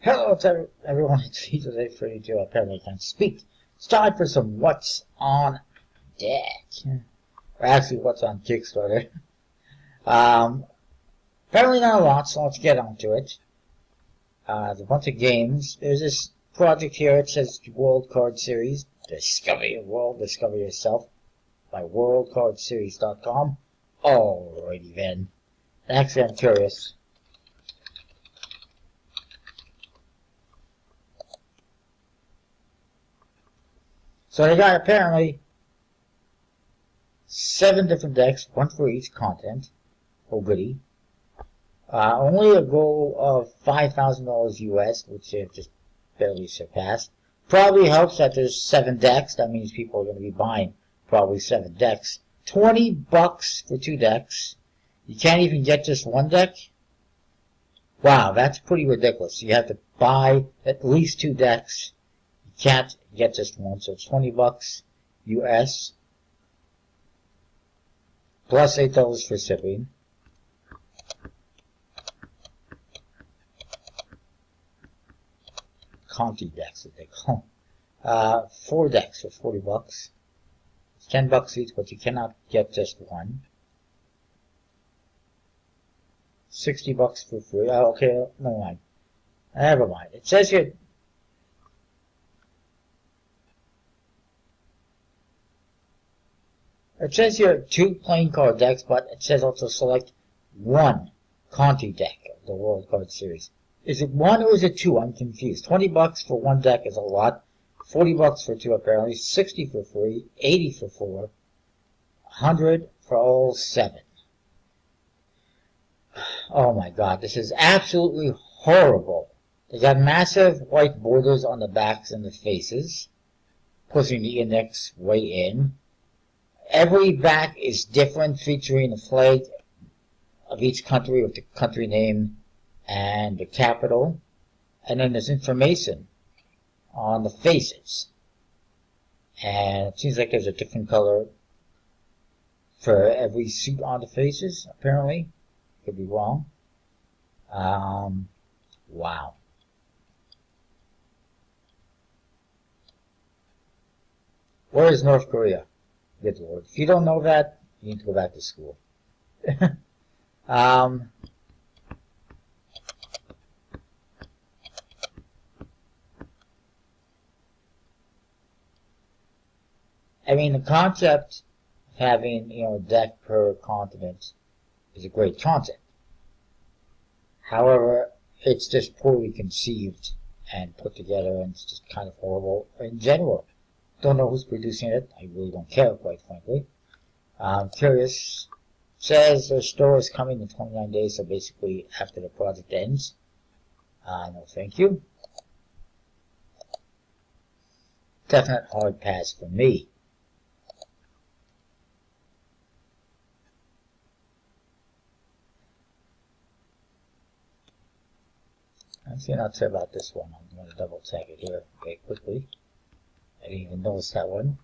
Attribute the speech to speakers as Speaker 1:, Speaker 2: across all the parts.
Speaker 1: Hello to everyone, it's Today32. Apparently I can't speak. It's time for some What's on Deck. Or actually, What's on Kickstarter. Apparently not a lot, so let's get on to it. There's a bunch of games. There's this project here, it says World Card Series. Discover your world, discover yourself. By worldcardseries.com. Alrighty then. Actually, I'm curious. So they got apparently 7 different decks, 1 for each continent. Oh goody. Only a goal of $5,000 US, which they've just barely surpassed. Probably helps that there's 7 decks. That means people are going to be buying probably 7 decks. $20 for 2 decks. You can't even get just 1 deck? Wow, that's pretty ridiculous. You have to buy at least 2 decks. You can't get just 1, so it's $20 US. Plus $8 for shipping. Conti decks, that they call them. 4 decks for $40. It's $10 each, but you cannot get just 1. $60 for free. Oh, okay, never mind. Never mind. It says here. It says here 2 playing card decks, but it says also select 1 Conti deck of the World Card Series. Is it 1 or is it 2? I'm confused. $20 for 1 deck is a lot. $40 for 2 apparently. $60 for free. $80 for 4. $100 for all 7. Oh my god, this is absolutely horrible. They got massive white borders on the backs and the faces, pushing the index way in. Every back is different, featuring a flag of each country with the country name and the capital. And then there's information on the faces. And it seems like there's a different color for every suit on the faces, apparently. Could be wrong. Wow. Where is North Korea? Good Lord. If you don't know that, you need to go back to school. I mean, the concept of having, a deck per continent is a great concept. However, it's just poorly conceived and put together, and it's just kind of horrible in general. Don't know who's producing it. I really don't care, quite frankly. I'm curious. Says their store is coming in 29 days, so basically after the project ends. No thank you. Definite hard pass for me. Actually, not sure about this one. I'm going to double check it here very quickly. I didn't even notice that one.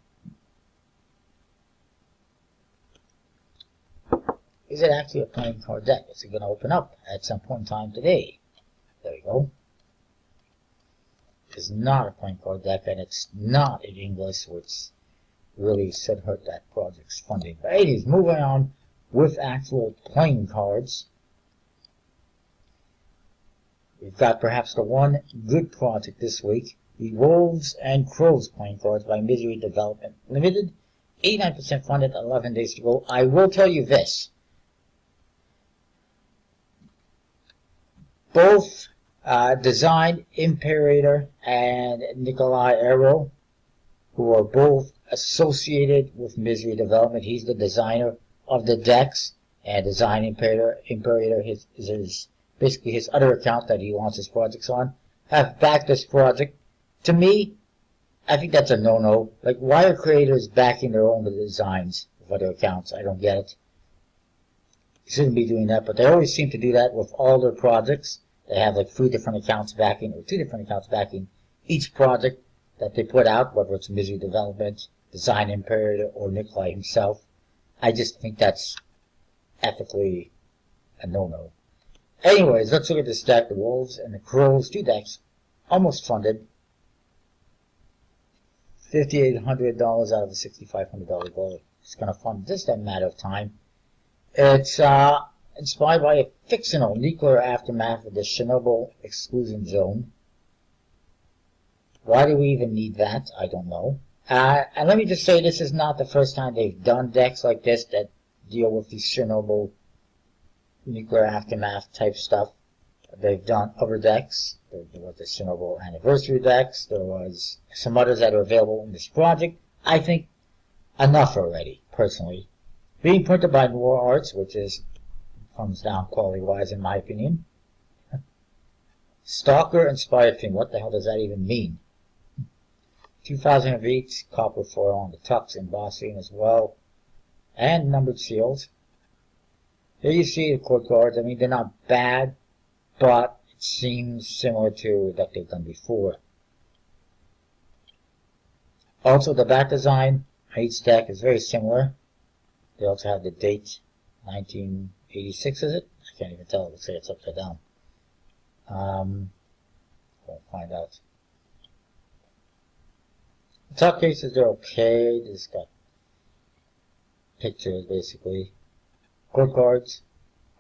Speaker 1: Is it actually a playing card deck? Is it going to open up at some point in time today? There we go. It's not a playing card deck, and it's not in English, which really should hurt that project's funding. But anyways, moving on with actual playing cards. We've got perhaps the one good project this week. The Wolves and Crows playing cards by Misery Development Limited. 89% funded, 11 days to go. I will tell you this. Both Design Imperator and Nikolai Arrow, who are both associated with Misery Development. He's the designer of the decks, and Design Imperator is basically his other account that he launches projects on, have backed this project. To me, I think that's a no-no. Like, why are creators backing their own designs of other accounts? I don't get it. You shouldn't be doing that, but they always seem to do that with all their projects. They have like 3 different accounts backing, or 2 different accounts backing each project that they put out, whether it's Misery Development, Design Imperator, or Nikolai himself. I just think that's ethically a no-no. Anyways, let's look at this deck, the Wolves and the Crows, 2 decks almost funded. $5,800 out of a $6,500 goal. It's going to fund just a matter of time. It's inspired by a fictional nuclear aftermath of the Chernobyl exclusion zone. Why do we even need that? I don't know. And let me just say, this is not the first time they've done decks like this that deal with these Chernobyl nuclear aftermath type stuff. They've done other decks. There was the Chernobyl anniversary decks. There was some others that are available in this project. I think enough already, personally. Being printed by Noir Arts, which is thumbs down quality-wise in my opinion. Stalker-inspired theme. What the hell does that even mean? 2008 copper foil on the tucks embossing as well. And numbered seals. Here you see the court cards. I mean, they're not bad, but it seems similar to that they've done before. Also, the back design on each deck is very similar. They also have the date, 1986, is it? I can't even tell. Let's say it's upside down. We'll find out. The top cases are okay. They just got pictures, basically. Court cards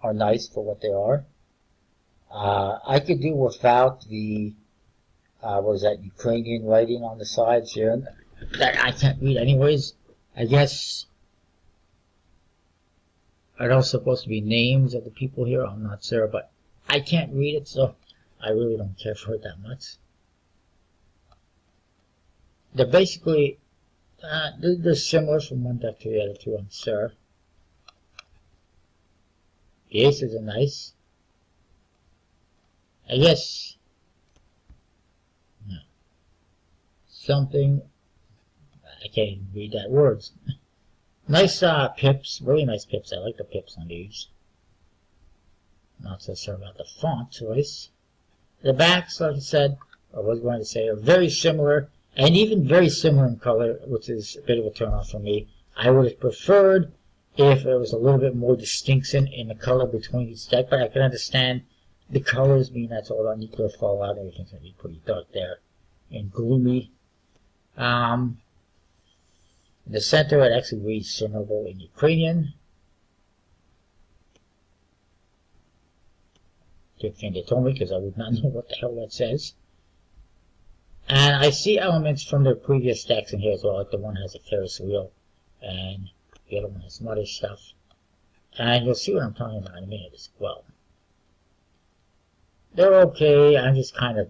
Speaker 1: are nice for what they are. I could do without the, what is that, Ukrainian writing on the sides here. That I can't read anyways. I guess, are those supposed to be names of the people here? I'm not sure, but I can't read it, so I really don't care for it that much. They're basically, they're similar from one deck to the other two, I'm sure. The aces are nice. I guess, no. Something, I can't even read that words. Nice pips, really nice pips. I like the pips on these. Not so sure about the font choice. The backs, like I said, I was going to say, are very similar, and even very similar in color, which is a bit of a turn off for me. I would have preferred if there was a little bit more distinction in the color between each deck, but I can understand the colors mean that's all on nuclear fallout. Everything's going to be pretty dark there and gloomy. In the center, it actually reads Chernobyl in Ukrainian. Good thing they told me, because I would not know what the hell that says. And I see elements from their previous decks in here as well. Like the one has a Ferris wheel, and the other one has some other stuff. And you'll see what I'm talking about in a minute as well. They're okay. I'm just kind of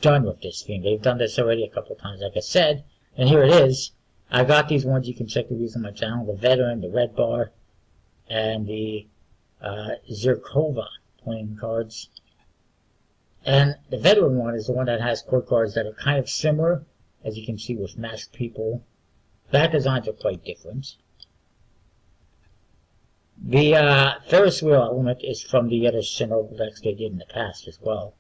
Speaker 1: done with this theme. They've done this already a couple of times, like I said. And here it is. I got these ones. You can check the reviews on my channel. The Veteran, the Red Bar, and the Zirkova playing cards. And the Veteran one is the one that has court cards that are kind of similar, as you can see with masked people. Back designs are quite different. The Ferris wheel element is from the other Chernobyl decks they did in the past as well.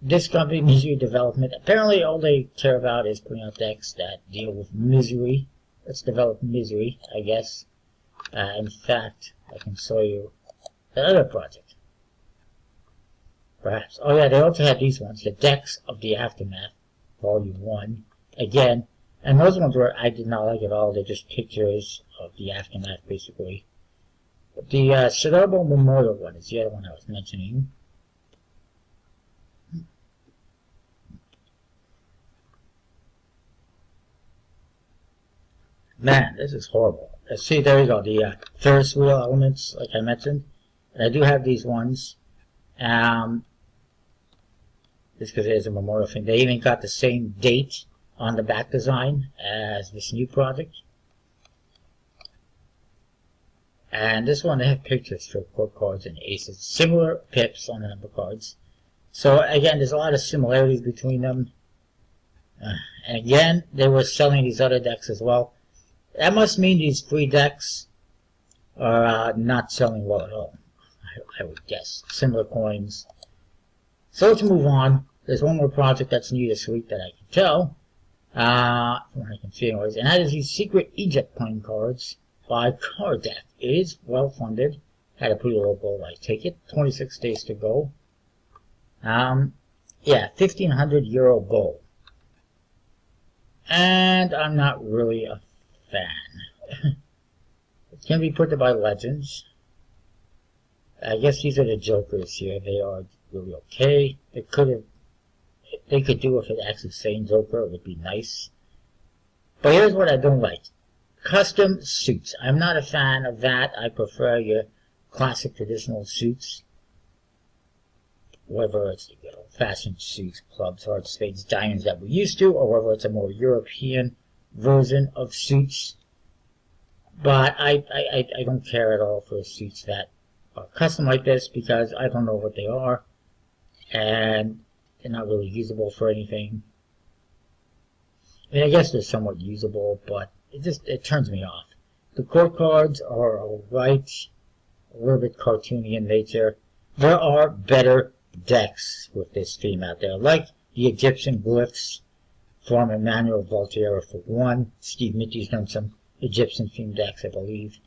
Speaker 1: This company, Misery Development, apparently all they care about is putting out decks that deal with misery. Let's develop misery, I guess. In fact, I can show you another project. Perhaps. Oh yeah, they also have these ones, the Decks of the Aftermath, Volume 1. Again, and those ones were, I did not like at all. They're just pictures of the aftermath, basically. But the Chernobyl Memorial one is the other one I was mentioning. Man, this is horrible. See, there you go, the Ferris wheel elements, like I mentioned. And I do have these ones. Just because it is a memorial thing. They even got the same date on the back design as this new project. And this one, they have pictures for court cards and aces. Similar pips on the number cards. So again, there's a lot of similarities between them. And again, they were selling these other decks as well. That must mean these free decks are not selling well at all, I would guess. Similar coins. So let's move on. There's one more project that's new this week that I can tell. From what I can see anyways. And that is these Secret Egypt playing cards by Card Deck. It is well funded. Had a pretty low goal, I take it. 26 days to go. Yeah, 1,500 euro gold. And I'm not really a fan. It can be put by Legends. I guess these are the Jokers here. They are really okay. They could do if it actually saying Joker. It would be nice. But here's what I don't like. Custom suits. I'm not a fan of that. I prefer your classic traditional suits. Whether it's old-fashioned suits, clubs, hearts, spades, diamonds that we're used to, or whether it's a more European version of suits. But I don't care at all for suits that are custom like this because I don't know what they are and they're not really usable for anything. I mean, I guess they're somewhat usable, but it turns me off. The court cards are alright, a little bit cartoony in nature. There are better decks with this theme out there, like the Egyptian glyphs from Emmanuel Voltaire for one. Steve Mitty's done some Egyptian themed decks, I believe.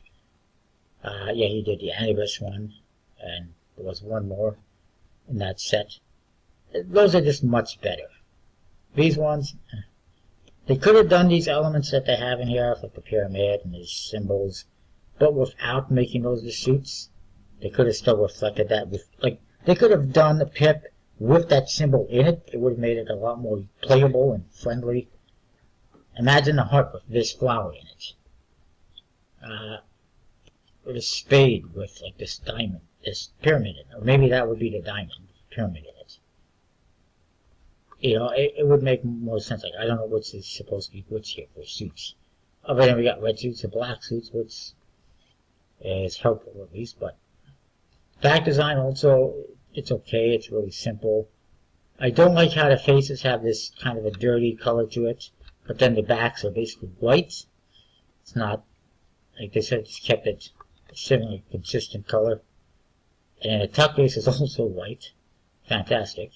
Speaker 1: Yeah, he did the Anubis one, and there was one more in that set. Those are just much better. These ones, they could have done these elements that they have in here, like the pyramid and these symbols, but without making those the suits. They could have still reflected that with, like, they could have done the pip with that symbol in it. It would have made it a lot more playable and friendly. Imagine the heart with this flower in it. With a spade with like this diamond, this pyramid in it. Or maybe that would be the diamond, pyramid in it. You know, it would make more sense. Like, I don't know which is supposed to be which here for suits. Other than we got red suits and black suits, which is helpful at least, but back design also, it's okay, it's really simple. I don't like how the faces have this kind of a dirty color to it, but then the backs are basically white. It's not, like they said, just kept it a similar consistent color. And the tuck face is also white. Fantastic.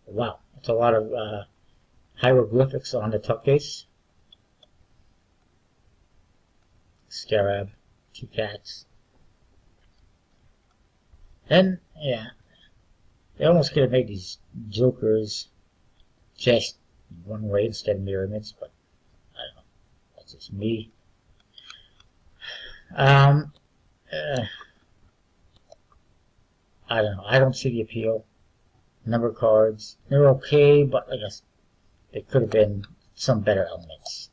Speaker 1: Wow, that's a lot of hieroglyphics on the tuck face. Scarab, two cats. And, yeah, they almost could have made these Jokers just one way instead of mirror image, but I don't know. That's just me. I don't know. I don't see the appeal. Number cards, they're okay, but I guess there could have been some better elements.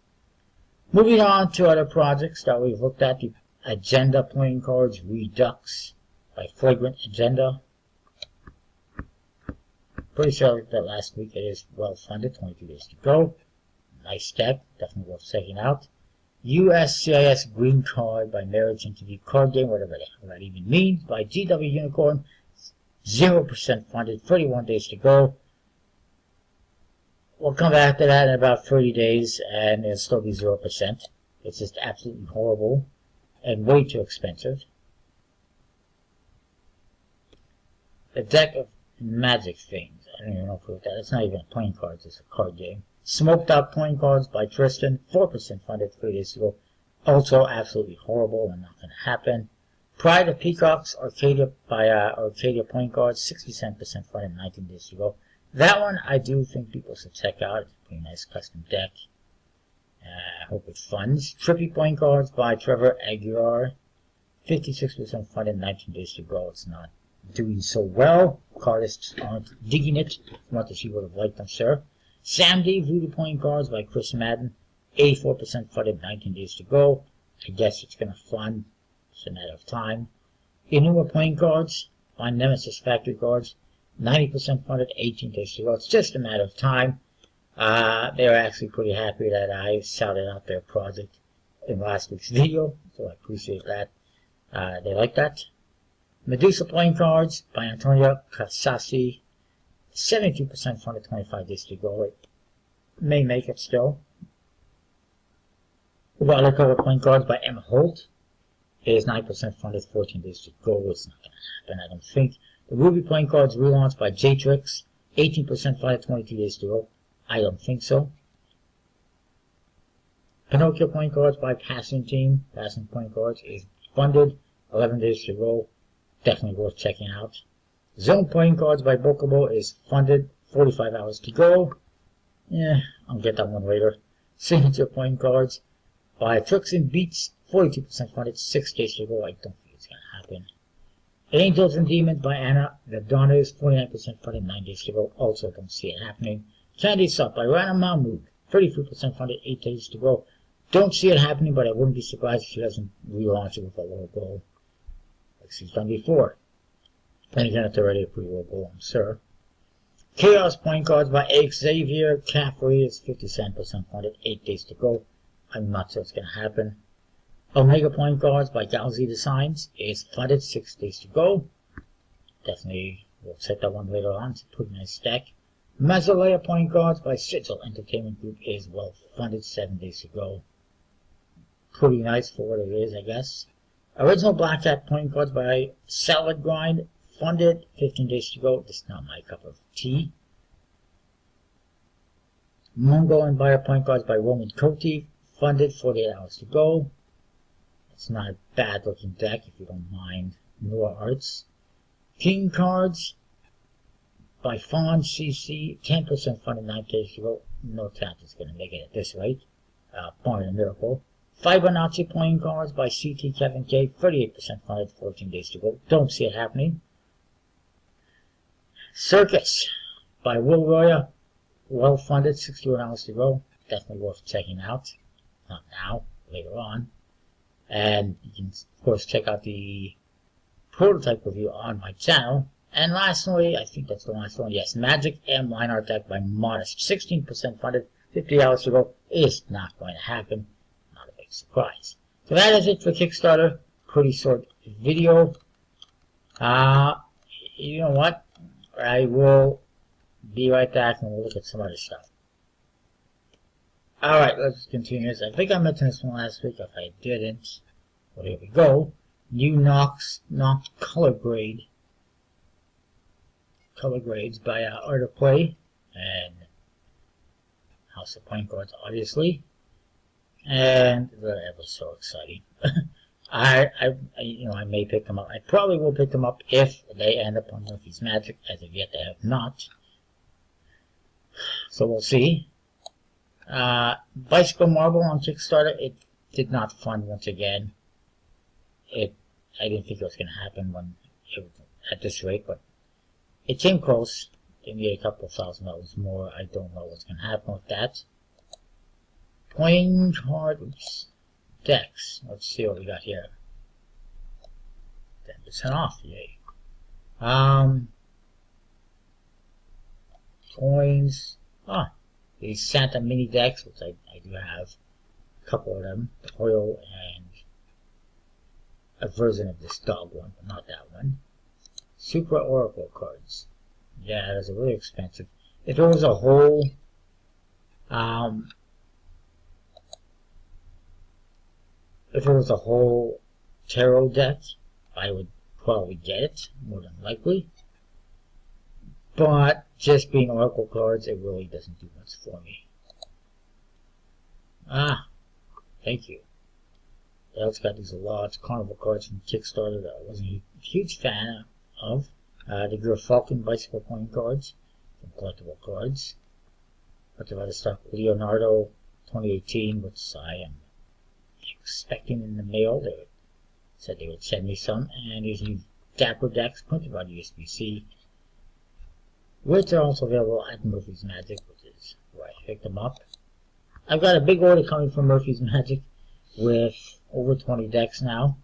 Speaker 1: Moving on to other projects that we've looked at, the Agenda playing cards Redux by Flagrant Agenda. Pretty sure that last week it is well funded, 22 days to go. Nice deck, definitely worth checking out. USCIS Green Card by Marriage Interview Card Game, whatever the hell that even means, by GW Unicorn. 0% funded, 31 days to go. We'll come back to that in about 30 days and it'll still be 0%. It's just absolutely horrible and way too expensive. The deck of magic things. I don't even know if that. It's not even playing cards, it's a card game. Smoked Out Playing Cards by Tristan, 4% funded 3 days ago. Also absolutely horrible and not going to happen. Pride of Peacocks Arcadia by Arcadia Playing Cards, 67% funded 19 days ago. That one I do think people should check out. It's a pretty nice custom deck. I hope it funds. Trippy Playing Cards by Trevor Aguilar, 56% funded 19 days to go. It's not doing so well. Cardists aren't digging it as much as you would have liked, I'm sure. Sam D. Voodoo Playing Cards by Chris Madden, 84% funded 19 days to go. I guess it's going to fund. It's a matter of time. Inua Playing Cards by Nemesis Factory Cards, 90% funded, 18 days to go. It's just a matter of time. They were actually pretty happy that I shouted out their project in last week's video, so I appreciate that. They like that. Medusa Playing Cards by Antonio Casassi, 72% funded, 25 days to go. It may make it still. Watercolor Playing Cards by Emma Holt is 9% funded, 14 days to go. It's not going to happen, I don't think. The Ruby Playing Cards relaunch by J-Trix, 18% funded, 22 days to go. I don't think so. Pinocchio Playing Cards by Passing Team. Passing Playing Cards is funded, 11 days to go. Definitely worth checking out. Zone point guards by Bookable is funded, 45 hours to go. Yeah, I'll get that one later. Signature point guards by Trucks and Beats, 42% funded, 6 days to go. I don't think it's going to happen. Angels and Demons by Anna the Donners, 49% funded, 9 days to go. Also don't see it happening. Candy Sup by Rana Mahmood, 33% funded, 8 days to go. Don't see it happening, but I wouldn't be surprised if she doesn't relaunch it with a low goal like she's done before. Then again, it's already a pretty low goal, I'm sure. Chaos Point Guards by Xavier Caffrey is 57% funded, 8 days to go. I'm not sure it's going to happen. Omega Point Guards by Galsy Designs is funded, 6 days to go. Definitely, we'll set that one later on. It's a pretty nice deck. Mausolea Point Guards by Sigil Entertainment Group is well funded, 7 days to go. Pretty nice for what it is, I guess. Original Black Cat Point Guards by Salad Grind, funded, 15 days to go. This is not my cup of tea. Mungo and Buyer Point Guards by Roman Coty, funded, 48 hours to go. It's not a bad looking deck if you don't mind Noah Arts. King Cards by Fawn CC, 10% funded, 9 days to go. No chance it's going to make it at this rate. Barn a Miracle. Fibonacci Playing Cards by CT Kevin K, 38% funded, 14 days to go. Don't see it happening. Circus by Will Roya, well funded, 61 hours to go. Definitely worth checking out. Not now, later on. And you can, of course, check out the prototype review on my channel. And lastly, I think that's the last one, yes, Magic M Line Art Deck by Modest, 16% funded, 50 hours to go. Is not going to happen. Not a big surprise. So that is it for Kickstarter. Pretty short video. You know what? I will be right back and we'll look at some other stuff. Alright, let's continue this. I think I mentioned this one last week. If I didn't, well, here we go. New Nox color grades by Art of Play and House of Point Guards, obviously. And that was so exciting. I may pick them up. I probably will pick them up if they end up on Murphy's Magic. As of yet, they have not. So we'll see. Bicycle Marble on Kickstarter, it did not fund once again. I didn't think it was going to happen at this rate, but it came close. They need a couple of $1,000 more. I don't know what's going to happen with that. Playing cards decks. Let's see what we got here. 10% off, yay. Coins. These Santa mini decks, which I do have a couple of them. The Hoyle and a version of this dog one, but not that one. Super Oracle cards. Yeah, those are really expensive. If it was a whole tarot deck, I would probably get it, more than likely. But just being Oracle cards, it really doesn't do much for me. Thank you. They also got these large carnival cards from Kickstarter that I wasn't a huge fan of. The Girl Falcon bicycle playing cards from collectible cards. Bunch of other stuff. Leonardo 2018, which I am expecting in the mail. They said they would send me some. And these new Dapper decks printed by USB-C, which are also available at Murphy's Magic, which is where I picked them up. I've got a big order coming from Murphy's Magic with over 20 decks now.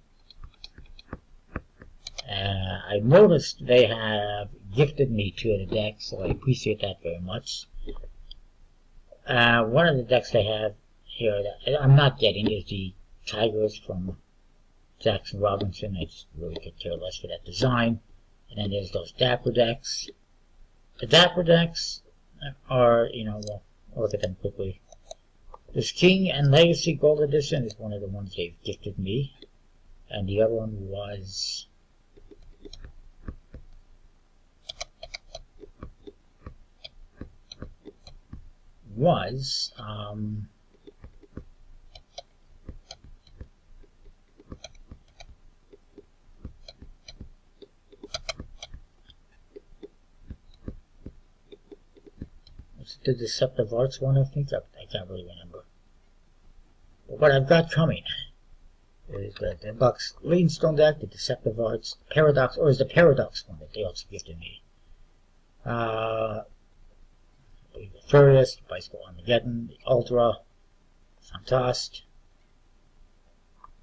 Speaker 1: I noticed they have gifted me 2 of the decks, so I appreciate that very much. One of the decks they have here that I'm not getting is the Tigers from Jackson Robinson. I just really could care less for that design. And then there's those Dapper decks. The Dapper decks are, we'll look at them quickly. This King and Legacy Gold Edition is one of the ones they've gifted me. And the other one was the Deceptive Arts one, I think. I can't really remember. But what I've got coming is the Deluxe Leanstone deck, the Deceptive Arts, Paradox, or is the Paradox one that they also gifted me. I believe the Furious, the Bicycle Armageddon, the Ultra, Fantast,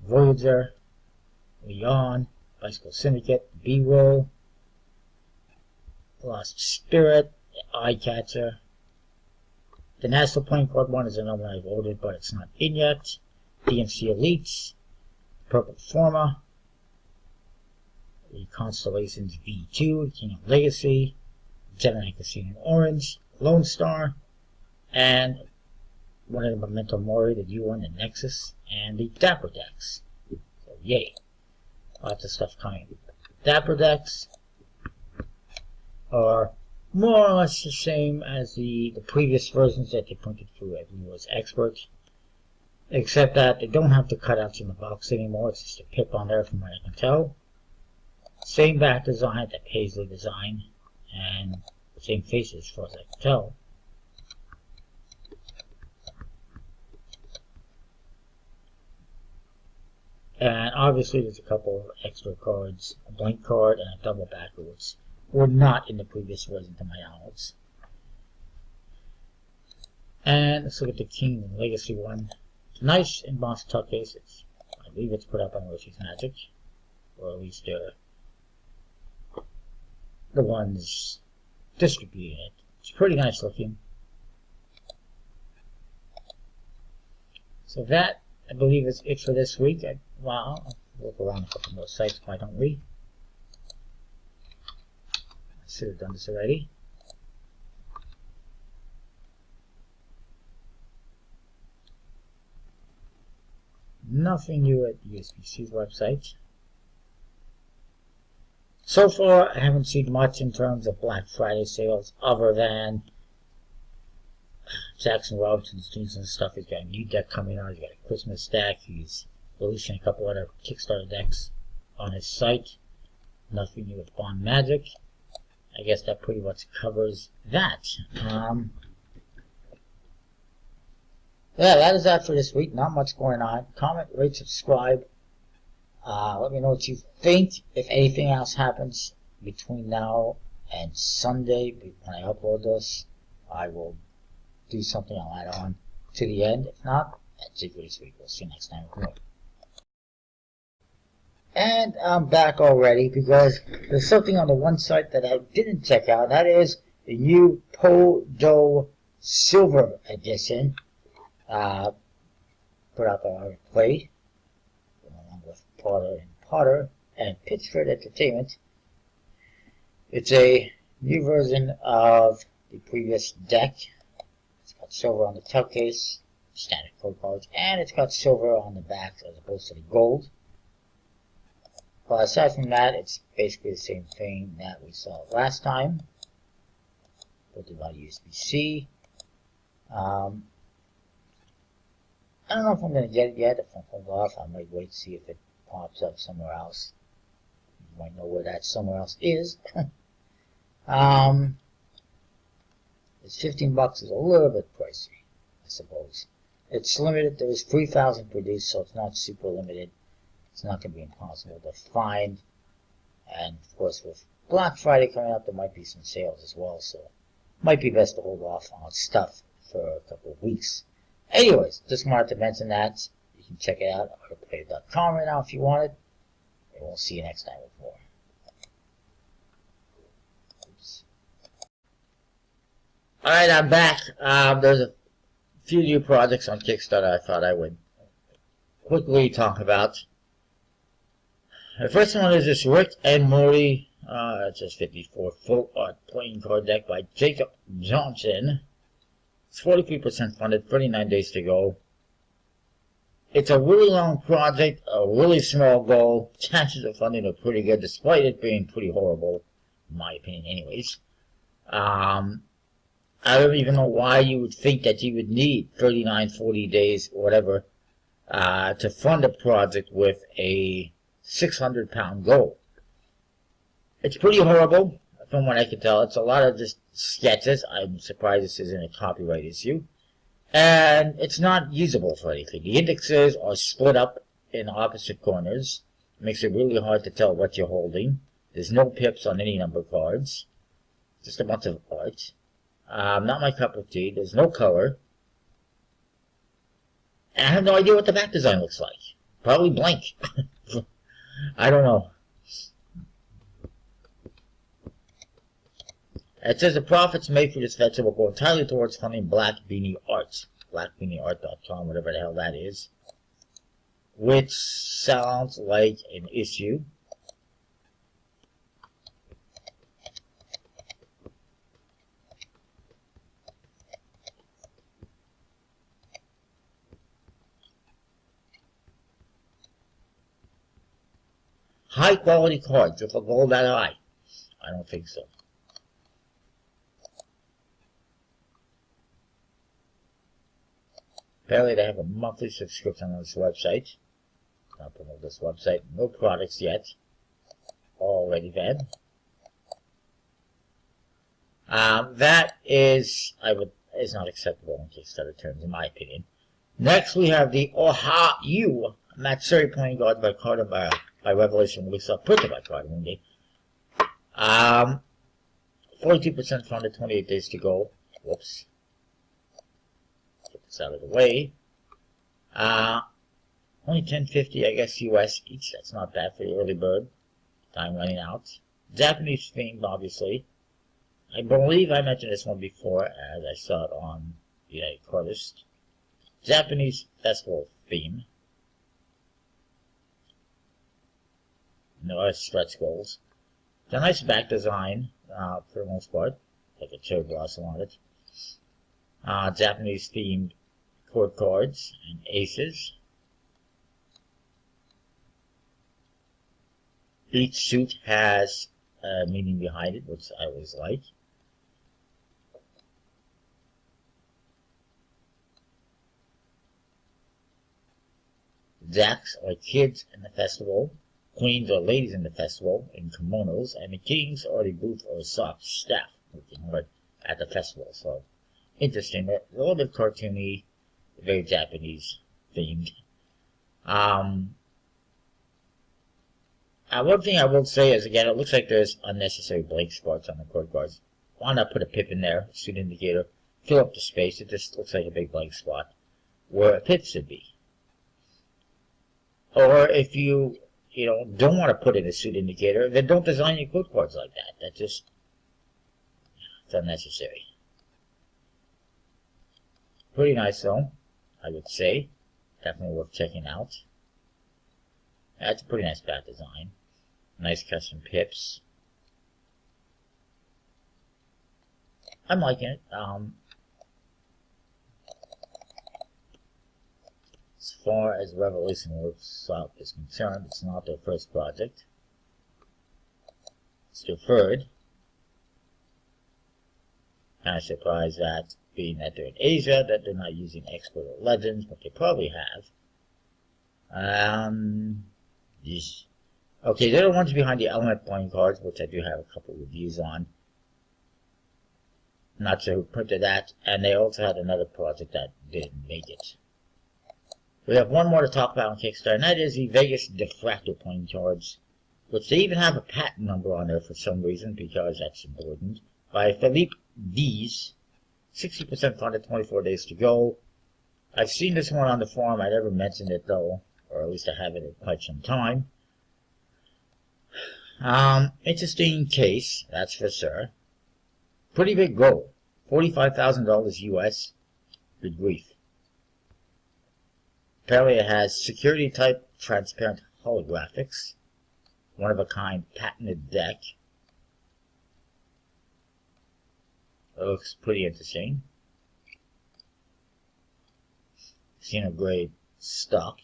Speaker 1: Voyager, Leon, Bicycle Syndicate, B-Roll, Lost Spirit, the Eye Catcher. The National Playing Card one is another one I've ordered, but it's not in yet. DMC Elites, Purple Forma, the Constellations V2, King of Legacy, Gemini Casino Orange, Lone Star, and one of the Memento Mori, the U1, the Nexus, and the Dapper decks. So, yay. Lots of stuff coming. Dapper decks are more or less the same as the previous versions that they printed through, I believe it was Expert, except that they don't have the cutouts in the box anymore. It's just a pip on there from what I can tell. Same back design that Paisley designed, and same faces as far as I can tell. And obviously there's a couple of extra cards, a blank card and a double backer, which were not in the previous version to my knowledge. And let's look at the King and Legacy one. It's nice embossed tuck case. I believe it's put up on Roshie's Magic, or at least the ones distributing it. It's pretty nice looking. So that, I believe, is it for this week. Wow, I'll look around a couple more sites, why don't we? I should have done this already. Nothing new at USBC's website. So far, I haven't seen much in terms of Black Friday sales, other than Jackson Robinson's doing some stuff. He's got a new deck coming out. He's got a Christmas deck. He's releasing a couple other Kickstarter decks on his site. Nothing new with Bond Magic. I guess that pretty much covers that. Yeah, that is that for this week. Not much going on. Comment, rate, subscribe. Let me know what you think. If anything else happens between now and Sunday, when I upload this, I will do something. I'll add on to the end. If not, that's it for this week. We'll see you next time. And I'm back already because there's something on the one site that I didn't check out. That is the new Podo Silver Edition. Put out by our play, along with Potter and Pittsford Entertainment. It's a new version of the previous deck. It's got silver on the tuck case, standard code cards, and it's got silver on the back as opposed to the gold. But aside from that, it's basically the same thing that we saw last time. Put by USB-C. I don't know if I'm going to get it yet. If I'm hold off, I might wait to see if it pops up somewhere else. You might know where that somewhere else is. It's $15 is a little bit pricey, I suppose. It's limited. There's 3,000 produced, so it's not super limited. It's not going to be impossible to find. And of course, with Black Friday coming up, there might be some sales as well. So it might be best to hold off on stuff for a couple of weeks. Anyways, just wanted to mention that. You can check it out at autoplay.com right now if you want it. And we'll see you next time with more. Oops. Alright, I'm back. There's a few new projects on Kickstarter I thought I would quickly talk about. The first one is this Rick and Morty, it's just 54 full art playing card deck by Jacob Johnson. It's 43% funded, 39 days to go. It's a really long project, a really small goal. Chances of funding are pretty good, despite it being pretty horrible, in my opinion anyways. I don't even know why you would think that you would need 39, 40 days, or whatever, to fund a project with a 600-pound goal. It's pretty horrible. from what I can tell. It's a lot of just sketches. I'm surprised this isn't a copyright issue. And it's not usable for anything. The indexes are split up in opposite corners. It makes it really hard to tell what you're holding. There's no pips on any number cards. Just a bunch of art. Not my cup of tea. There's no color. And I have no idea what the back design looks like. Probably blank. I don't know. It says the profits made for this venture will go entirely towards funding Black Beanie Arts. BlackBeanieArt.com, whatever the hell that is. Which sounds like an issue. High quality cards with a gold eye. I don't think so. Apparently they have a monthly subscription on this website. I'll promote this website. No products yet. Already then. That is not acceptable in Kickstarter terms, in my opinion. Next we have the Oha-U Matsuri playing card by Carter by Revelation Release printed by Carter Mundi. 42% funded, 28 days to go. Whoops. Get this out of the way. Only $10.50, I guess, US each. That's not bad for the early bird. Time running out. Japanese themed, obviously. I believe I mentioned this one before, as I saw it on the United Cartist. Japanese festival theme. No stretch goals. It's a nice back design, for the most part. Like a cherry blossom on it. Japanese themed court cards and aces. Each suit has a meaning behind it, which I always like. Jacks are kids in the festival. Queens are ladies in the festival in kimonos. And the kings are the booth or soft staff working hard at the festival. So, interesting. A little bit cartoony, very Japanese themed. One thing I will say is, again, it looks like there's unnecessary blank spots on the court cards. Why not put a pip in there, suit indicator, fill up the space? It just looks like a big blank spot where a pip should be. Or if you don't want to put in a suit indicator, then don't design your court cards like that. That just, it's unnecessary. Pretty nice though, I would say. Definitely worth checking out. That's a pretty nice back design. Nice custom pips. I'm liking it. As far as Revelation Workshop is concerned, it's not their first project. It's their third. Kind of surprised that, being that they're in Asia, that they're not using Expert or Legends, but they probably have. Okay, they're the ones behind the Element playing cards, which I do have a couple reviews on. Not sure who printed that, and they also had another project that didn't make it. We have one more to talk about on Kickstarter, and that is the Vegas Diffractor playing cards, which they even have a patent number on there for some reason, because that's important, by Philippe Dees. 60% funded, 24 days to go. I've seen this one on the forum. I never mentioned it though, or at least I haven't in quite some time. Interesting case, that's for sure. Pretty big goal. $45,000 US. Good grief. Apparently it has security type transparent holographics. One of a kind patented deck. It looks pretty interesting. Xenograde stock.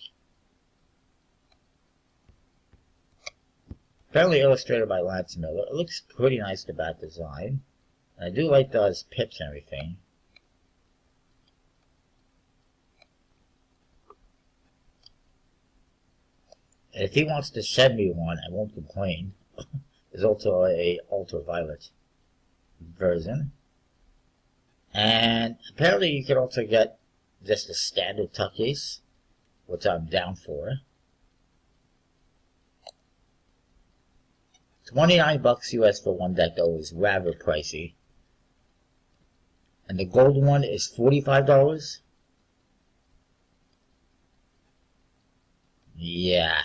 Speaker 1: Apparently illustrated by Lance Miller. It looks pretty nice, the back design. And I do like those pips and everything. And if he wants to send me one, I won't complain. There's also a ultraviolet version. And apparently you can also get just a standard tuck case, which I'm down for. $29 US for one deck, though, is rather pricey. And the gold one is $45. Yeah.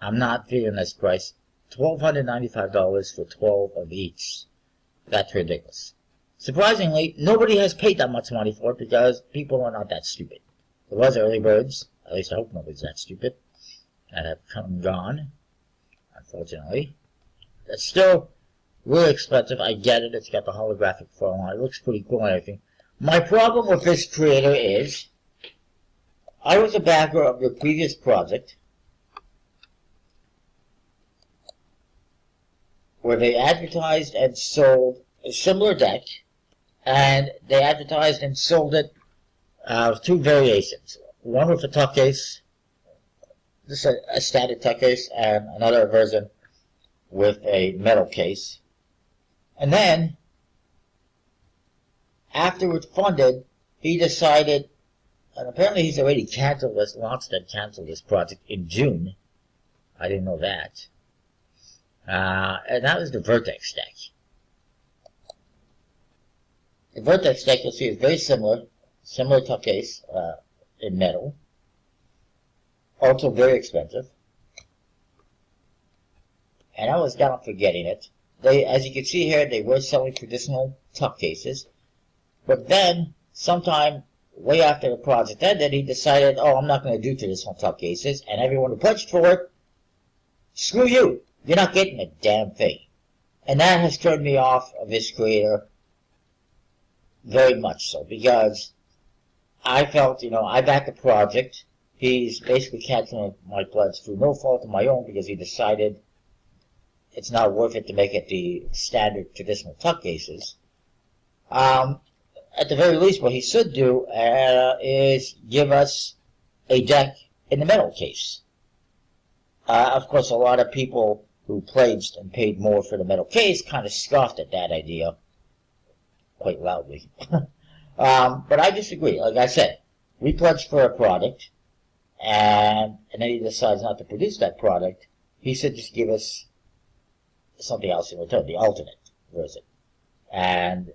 Speaker 1: I'm not feeling this price. $1,295 for 12 of each. That's ridiculous. Surprisingly, nobody has paid that much money for it because people are not that stupid. There was early birds, at least I hope nobody's that stupid, that have come and gone, unfortunately. It's still really expensive, I get it, it's got the holographic foil on it, looks pretty cool and everything. My problem with this creator is, I was a backer of the previous project, where they advertised and sold a similar deck, and they advertised and sold it two variations. One with a tuck case, just a standard tuck case, and another version with a metal case. And then, after it funded, he decided, and apparently he's already launched and canceled this project in June. I didn't know that. And that was the Vertex deck. The Vertex deck, you'll see, is very similar tuck case in metal. Also very expensive. And I was down for getting it. They, as you can see here, they were selling traditional tuck cases. But then, sometime way after the project ended, he decided, oh, I'm not going to do traditional tuck cases. And everyone who pledged for it, screw you. You're not getting a damn thing. And that has turned me off of this creator very much so, because I felt, I backed the project. He's basically canceling my pledge through no fault of my own because he decided it's not worth it to make it the standard traditional tuck cases. At the very least, what he should do is give us a deck in the metal case. Of course, a lot of people who pledged and paid more for the metal case kind of scoffed at that idea quite loudly. But I disagree. Like I said, we pledged for a product, and then he decides not to produce that product. He should just give us something else in return, the alternate version. And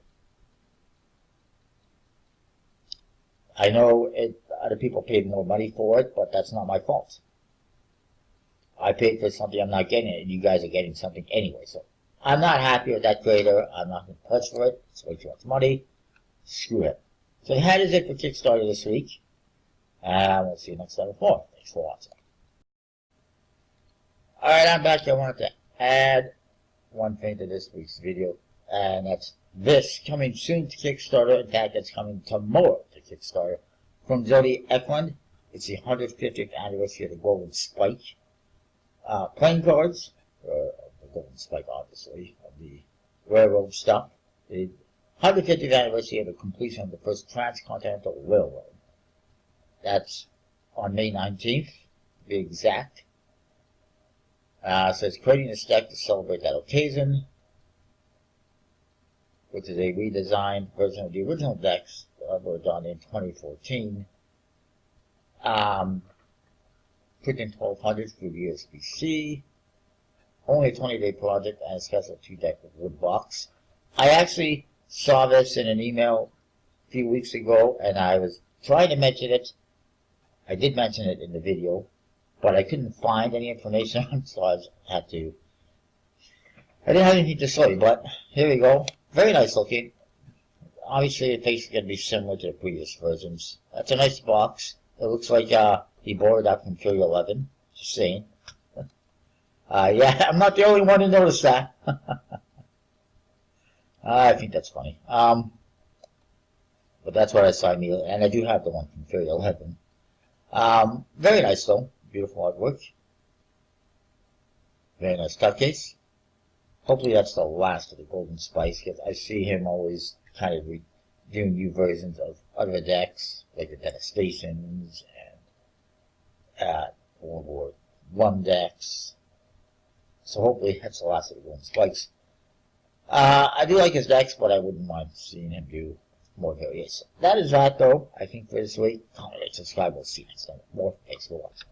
Speaker 1: I know other people paid more money for it, but that's not my fault. I paid for something I'm not getting, and you guys are getting something anyway. So I'm not happy with that creator. I'm not going to pledge for it. It's way too much money. Screw it. So that is it for Kickstarter this week. And we'll see you next time with more. Thanks for watching. Alright, I'm back. I wanted to add one thing to this week's video, and that's this coming soon to Kickstarter. In fact, it's coming tomorrow to Kickstarter. From Jody Eklund. It's the 150th anniversary of the Golden Spike. Playing cards, the Golden Spike, obviously, of the railroad stuff. The 150th anniversary of the completion of the first transcontinental railroad. That's on May 19th, to be exact. So it's creating this deck to celebrate that occasion, which is a redesigned version of the original decks that were done in 2014. Printing 1200 through USB-C. Only a 20-day project, and a special 2-deck wood box. I actually saw this in an email a few weeks ago, and I was trying to mention it. I did mention it in the video, but I couldn't find any information on it, so I didn't have anything to show you, but here we go. Very nice looking. Obviously, the face is going to be similar to the previous versions. That's a nice box. It looks like he borrowed that from Fury 11. Just saying. Yeah, I'm not the only one who noticed that. I think that's funny. But that's what I saw immediately, and I do have the one from Fury 11. Very nice though. Beautiful artwork. Very nice tuck case. Hopefully that's the last of the Golden Spice, because I see him always kind of doing new versions of other decks, like the Devastations and World War I decks. So hopefully that's the last of the golden spikes. I do like his decks, but I wouldn't mind seeing him do more various. That is that, though, I think, for this week. Comment, rate, subscribe. We'll see you next time. More. Thanks for watching.